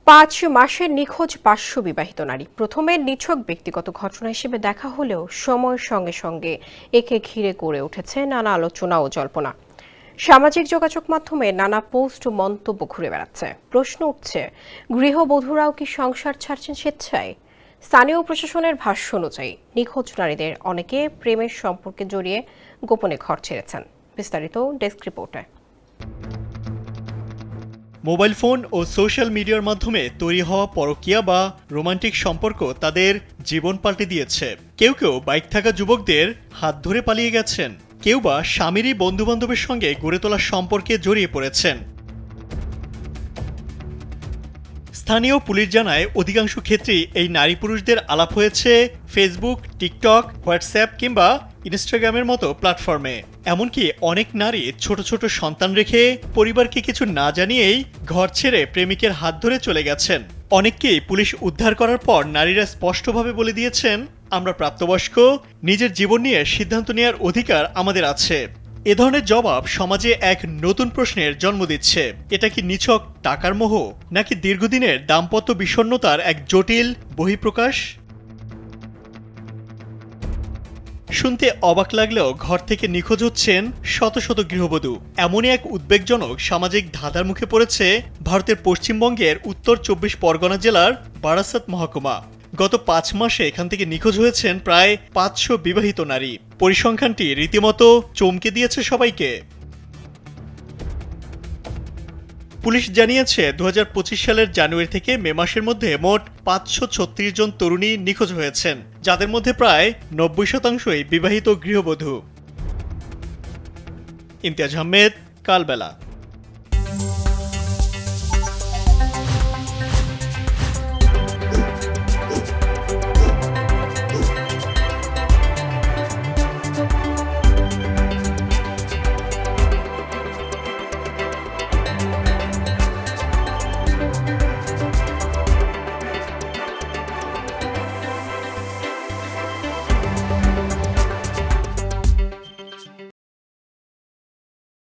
5 মাসের নিখোঁজ 500 বিবাহিত নারী প্রথমে নিছক ব্যক্তিগত ঘটনা হিসেবে দেখা হলেও সময়ের সঙ্গে সঙ্গে একে ঘিরে গড়ে উঠেছে নানা আলোচনা ও জল্পনা। সামাজিক যোগাযোগ মাধ্যমে নানা পোস্ট ও মন্তব্য ঘুরে বেড়াচ্ছে। প্রশ্ন উঠছে, গৃহবধূরাও কি সংসার ছাড়ছেন স্বেচ্ছায়? স্থানীয় প্রশাসনের ভাষ্য অনুযায়ী নিখোঁজ নারীদের অনেকে প্রেমের সম্পর্কে জড়িয়ে গোপনে ঘর ছেড়েছেন। বিস্তারিত ডেস্ক রিপোর্টে। মোবাইল ফোন ও সোশ্যাল মিডিয়ার মাধ্যমে তৈরি হওয়া পরকীয়া বা রোমান্টিক সম্পর্ক তাদের জীবন পাল্টে দিয়েছে। কেউ কেউ বাইক থাকা যুবকদের হাত ধরে পালিয়ে গেছেন, কেউ বা স্বামীরই বন্ধুবান্ধবের সঙ্গে গড়ে তোলা সম্পর্কে জড়িয়ে পড়েছেন। স্থানীয় পুলিশ জানায়, অধিকাংশ ক্ষেত্রেই এই নারী পুরুষদের আলাপ হয়েছে ফেসবুক, টিকটক, হোয়াটসঅ্যাপ কিংবা ইনস্টাগ্রামের মতো প্ল্যাটফর্মে। এমনকি অনেক নারী ছোট ছোট সন্তান রেখে পরিবারকে কিছু না জানিয়েই ঘর ছেড়ে প্রেমিকের হাত ধরে চলে গেছেন। অনেককেই পুলিশ উদ্ধার করার পর নারীরা স্পষ্টভাবে বলে দিয়েছেন, আমরা প্রাপ্তবয়স্ক, নিজের জীবন নিয়ে সিদ্ধান্ত নেওয়ার অধিকার আমাদের আছে। এ ধরনের জবাব সমাজে এক নতুন প্রশ্নের জন্ম দিচ্ছে। এটা কি নিছক টাকার মোহ, নাকি দীর্ঘদিনের দাম্পত্য বিষণ্ণতার এক জটিল বহিঃপ্রকাশ? শুনতে অবাক লাগলেও ঘর থেকে নিখোঁজ হচ্ছেন শত শত গৃহবধূ। এমনই এক উদ্বেগজনক সামাজিক ধাঁধার মুখে পড়েছে ভারতের পশ্চিমবঙ্গের উত্তর 24 পরগনা জেলার বারাসাত মহকুমা। গত 5 মাসে এখান থেকে নিখোঁজ হয়েছেন প্রায় 500 বিবাহিত নারী। পরিসংখ্যানটি রীতিমতো চমকে দিয়েছে সবাইকে। পুলিশ জানিয়েছে, 2025 সালের জানুয়ারি থেকে মে মাসের মধ্যে মোট 536 জন তরুণী নিখোঁজ হয়েছেন, যাদের মধ্যে প্রায় 90% বিবাহিত গৃহবধূ। ইমতিয়াজ আহমেদ, কালবেলা।